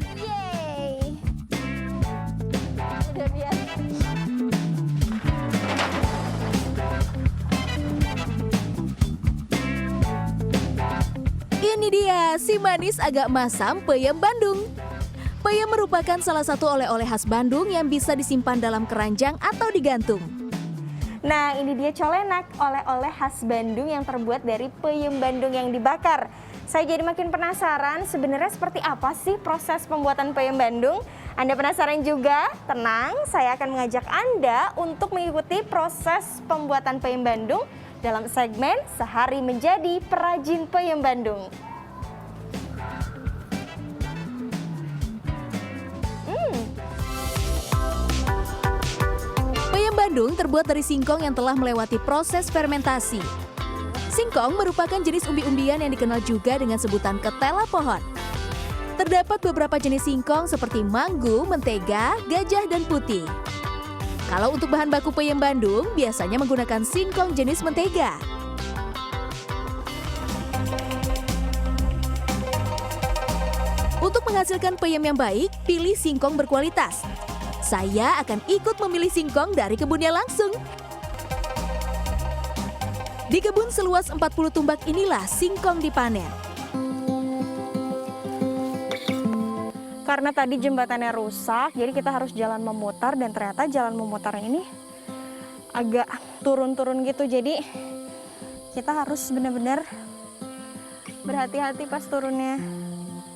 Yeay. Udah biasa. Ini dia si manis agak masam peyem Bandung. Peyem merupakan salah satu oleh-oleh khas Bandung yang bisa disimpan dalam keranjang atau digantung. Nah, ini dia colenak, oleh-oleh khas Bandung yang terbuat dari peyem Bandung yang dibakar. Saya jadi makin penasaran sebenarnya seperti apa sih proses pembuatan peyem Bandung. Anda penasaran juga? Tenang, saya akan mengajak Anda untuk mengikuti proses pembuatan peyem Bandung dalam segmen Sehari Menjadi Perajin Peyem Bandung. Peyem Bandung terbuat dari singkong yang telah melewati proses fermentasi. Singkong merupakan jenis umbi-umbian yang dikenal juga dengan sebutan ketela pohon. Terdapat beberapa jenis singkong seperti manggu, mentega, gajah, dan putih. Kalau untuk bahan baku peyem Bandung, biasanya menggunakan singkong jenis mentega. Untuk menghasilkan peyem yang baik, pilih singkong berkualitas. Saya akan ikut memilih singkong dari kebunnya langsung. Di kebun seluas 40 tumbak inilah singkong dipanen. Karena tadi jembatannya rusak, jadi kita harus jalan memutar dan ternyata jalan memutarnya ini agak turun-turun gitu. Jadi kita harus benar-benar berhati-hati pas turunnya.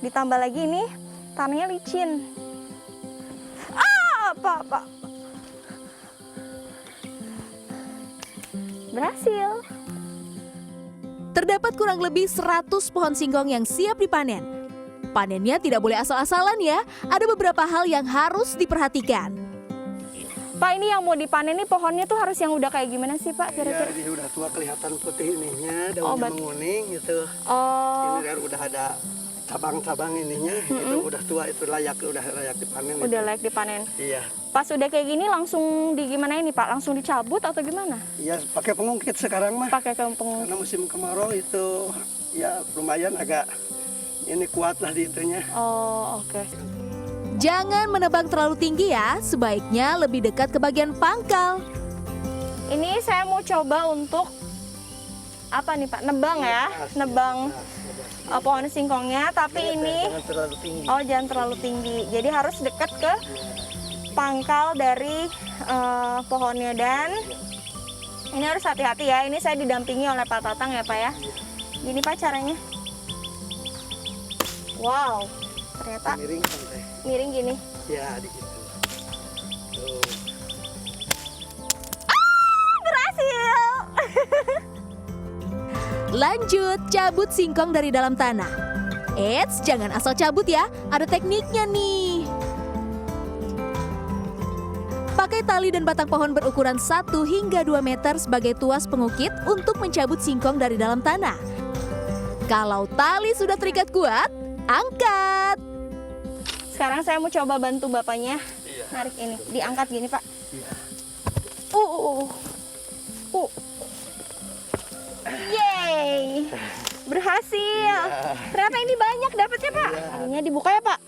Ditambah lagi ini tanahnya licin. Apa? Berhasil. Terdapat kurang lebih 100 pohon singkong yang siap dipanen. Panennya tidak boleh asal-asalan ya, ada beberapa hal yang harus diperhatikan. Pak, ini yang mau dipanen nih pohonnya tuh harus yang udah kayak gimana sih Pak kira-kira? Ya, udah tua kelihatan putih ininya, daunnya menguning gitu. Oh. Ini kan udah ada cabang-cabang ininya, itu udah tua, itu udah layak dipanen. Udah layak dipanen. Iya. Pas udah kayak gini langsung gimana ini Pak? Langsung dicabut atau gimana? Iya, pakai pengungkit sekarang mah. Pakai pengungkit. Karena musim kemarau itu ya lumayan agak ini kuat lah di itunya. Oh, oke. Jangan menebang terlalu tinggi ya, sebaiknya lebih dekat ke bagian pangkal. Ini saya mau coba untuk apa nih Pak? Nebang ya, nebang pohon singkongnya, tapi ini jangan terlalu tinggi. Oh, jangan terlalu tinggi. Jadi harus dekat ke pangkal dari pohonnya dan ini harus hati-hati ya. Ini saya didampingi oleh Pak Tatang ya Pak ya. Gini Pak caranya. Wow, ternyata Miring santai. miring gini. Ya, di situ. Tuh. Berhasil. Lanjut, cabut singkong dari dalam tanah. Eits, jangan asal cabut ya, ada tekniknya nih. Pakai tali dan batang pohon berukuran 1 hingga 2 meter sebagai tuas pengukit untuk mencabut singkong dari dalam tanah. Kalau tali sudah terikat kuat, angkat. Sekarang saya mau coba bantu bapaknya narik ini, diangkat gini Pak. Iya. Yeay, berhasil. Ternyata ini banyak dapatnya Pak. Talinya dibuka ya Pak.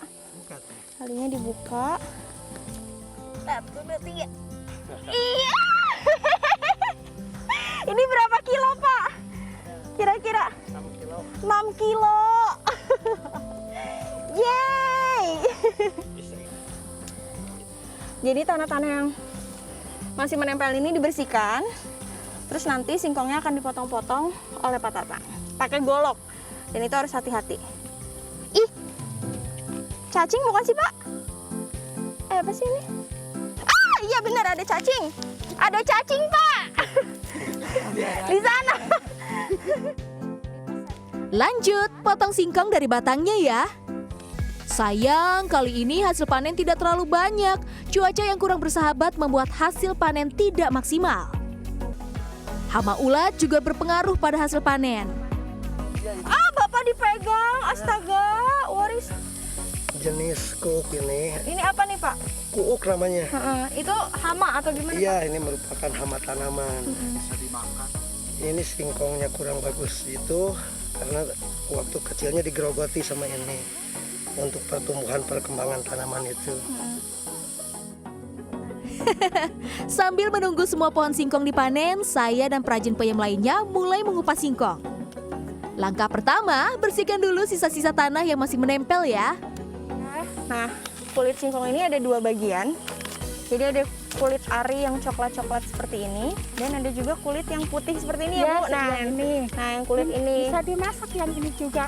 Talinya dibuka. 1, 2, 3. Iya. Ini berapa kilo Pak? Kira-kira 6 kilo. 6 kilo. Yeay. Jadi tanah-tanah yang masih menempel ini dibersihkan. Terus nanti singkongnya akan dipotong-potong oleh Pak Tatang. Pakai golok. Dan itu harus hati-hati. Ih, cacing bukan sih Pak? Apa sih ini? Ah, iya benar ada cacing. Ada cacing Pak. Di sana. Lanjut, potong singkong dari batangnya ya. Sayang, kali ini hasil panen tidak terlalu banyak. Cuaca yang kurang bersahabat membuat hasil panen tidak maksimal. Hama ulat juga berpengaruh pada hasil panen. Ah, Bapak dipegang, astaga, waris. Jenis kuuk ini. Ini apa nih Pak? Kuuk namanya. Itu hama atau gimana Pak? Iya, ini merupakan hama tanaman. Bisa dimakan. Ini singkongnya kurang bagus itu karena waktu kecilnya digerogoti sama ini. untuk pertumbuhan perkembangan tanaman itu. Sambil menunggu semua pohon singkong dipanen, saya dan perajin peyem lainnya mulai mengupas singkong. Langkah pertama, bersihkan dulu sisa-sisa tanah yang masih menempel ya. Nah, kulit singkong ini ada dua bagian. Jadi ada kulit ari yang coklat-coklat seperti ini, dan ada juga kulit yang putih seperti ini ya, Bu. Nah, yang kulit ini bisa dimasak yang ini juga.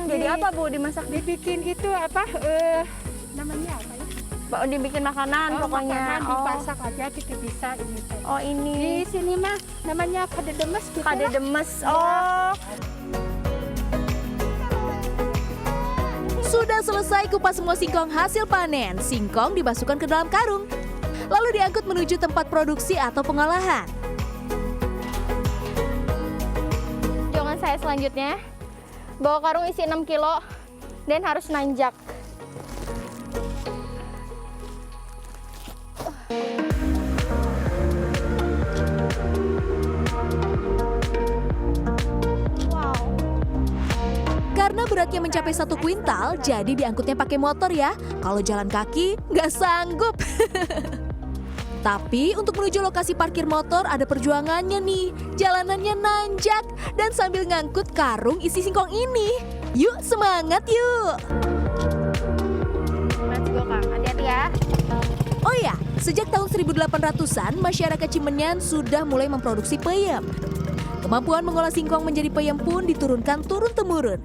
Jadi apa, Bu, dimasak? Dibikin itu apa? Namanya apa ya? Dibikin makanan pokoknya. Makanan, dimasak aja gitu bisa ini. Oh, ini. Di sini mah namanya kade demes gitu. Kade lah. demes. Oh. Sudah selesai kupas semua singkong hasil panen. Singkong dimasukkan ke dalam karung, lalu diangkut menuju tempat produksi atau pengolahan. Jongan saya selanjutnya, bawa karung isi 6 kilo dan harus nanjak. Karena beratnya mencapai 1 kuintal, jadi diangkutnya pakai motor ya. Kalau jalan kaki, nggak sanggup. Tapi untuk menuju lokasi parkir motor ada perjuangannya nih. Jalanannya nanjak dan sambil ngangkut karung isi singkong ini. Yuk semangat yuk! Let's go, Kang. Hati-hati ya. Oh ya, sejak tahun 1800-an, masyarakat Cimenyan sudah mulai memproduksi peyem. Kemampuan mengolah singkong menjadi peyem pun diturunkan turun-temurun.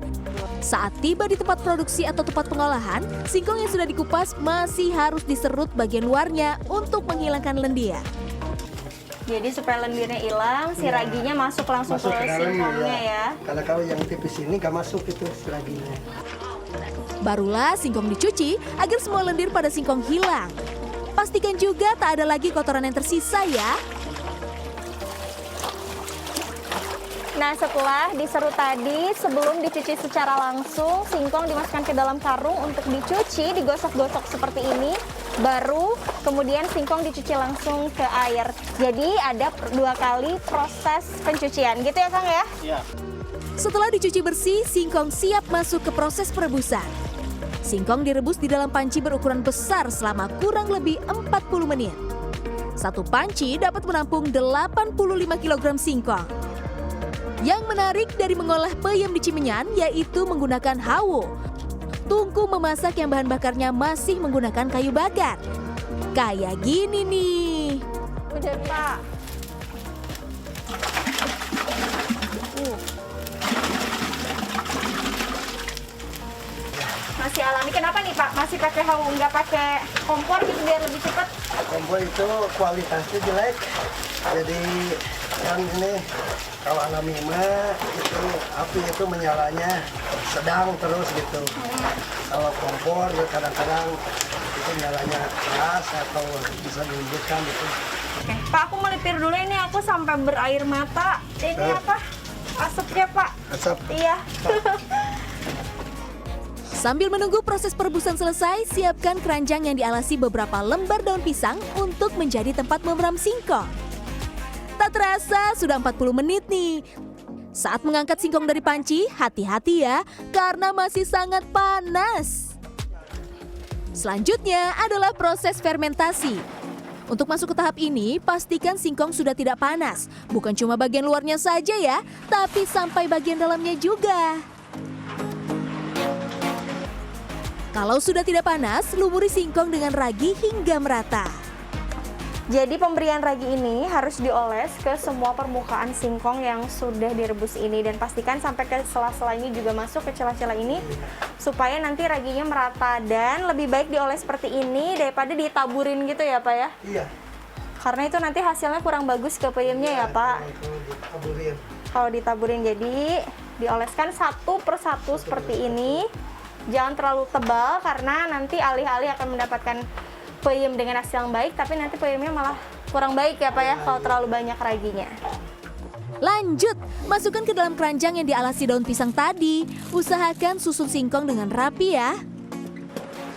Saat tiba di tempat produksi atau tempat pengolahan, singkong yang sudah dikupas masih harus diserut bagian luarnya untuk menghilangkan lendir. Jadi supaya lendirnya hilang, si raginya masuk langsung ke singkongnya ya. Karena kalau yang tipis ini nggak masuk itu seraginya. Barulah singkong dicuci agar semua lendir pada singkong hilang. Pastikan juga tak ada lagi kotoran yang tersisa ya. Nah, setelah diserut tadi, sebelum dicuci secara langsung, singkong dimasukkan ke dalam karung untuk dicuci, digosok-gosok seperti ini. Baru kemudian singkong dicuci langsung ke air. Jadi ada 2 kali proses pencucian, gitu ya Kang ya? Iya. Setelah dicuci bersih, singkong siap masuk ke proses perebusan. Singkong direbus di dalam panci berukuran besar selama kurang lebih 40 menit. Satu panci dapat menampung 85 kg singkong. Yang menarik dari mengolah peyem di Cimenyan yaitu menggunakan hawo. Tungku memasak yang bahan bakarnya masih menggunakan kayu bakar. Kayak gini nih. Udah, Pak. Masih alami. Kenapa nih Pak? Masih pakai hawu, nggak pakai kompor gitu biar lebih cepat? Kompor itu kualitasnya jelek. Jadi yang ini kalau alami mah itu api itu menyalanya sedang terus gitu. Kalau kompor ya kadang-kadang itu nyalanya keras atau bisa dilembutkan gitu. Oke, Pak, aku melipir dulu ini, aku sampai berair mata. Ini apa? Asapnya Pak. Asap. Iya. Sambil menunggu proses perebusan selesai, siapkan keranjang yang dialasi beberapa lembar daun pisang untuk menjadi tempat memeram singkong. Tak terasa sudah 40 menit nih. Saat mengangkat singkong dari panci, hati-hati ya, karena masih sangat panas. Selanjutnya adalah proses fermentasi. Untuk masuk ke tahap ini, pastikan singkong sudah tidak panas. Bukan cuma bagian luarnya saja ya, tapi sampai bagian dalamnya juga. Kalau sudah tidak panas, lumuri singkong dengan ragi hingga merata. Jadi pemberian ragi ini harus dioles ke semua permukaan singkong yang sudah direbus ini, dan pastikan sampai ke sela-sela ini juga masuk ke celah-celah ini supaya nanti raginya merata, dan lebih baik dioles seperti ini daripada ditaburin gitu ya Pak ya? Iya. Karena itu nanti hasilnya kurang bagus ke peyemnya ya Pak. Itu ditaburin. Kalau ditaburin, jadi dioleskan satu persatu seperti ini. Jangan terlalu tebal karena nanti alih-alih akan mendapatkan peyem dengan hasil yang baik, tapi nanti peyemnya malah kurang baik ya Pak ya kalau terlalu banyak raginya. Lanjut, masukkan ke dalam keranjang yang dialasi daun pisang tadi. Usahakan susun singkong dengan rapi ya.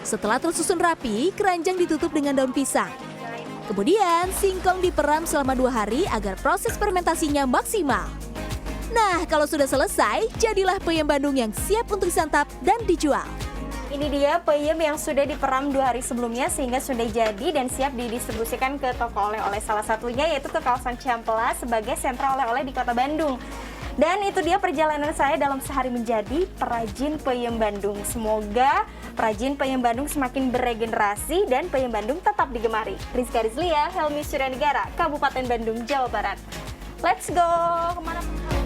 Setelah tersusun rapi, keranjang ditutup dengan daun pisang. Kemudian singkong diperam selama 2 hari agar proses fermentasinya maksimal. Nah, kalau sudah selesai, jadilah peyem Bandung yang siap untuk disantap dan dijual. Ini dia peyem yang sudah diperam 2 hari sebelumnya sehingga sudah jadi dan siap didistribusikan ke toko oleh-oleh, salah satunya yaitu ke kawasan Ciamplas sebagai sentra oleh-oleh di Kota Bandung. Dan itu dia perjalanan saya dalam sehari menjadi perajin peyem Bandung. Semoga perajin peyem Bandung semakin beregenerasi dan peyem Bandung tetap digemari. Rizka Rizlia, Helmi Suryanegara, Kabupaten Bandung, Jawa Barat. Let's go! Kemana-mana.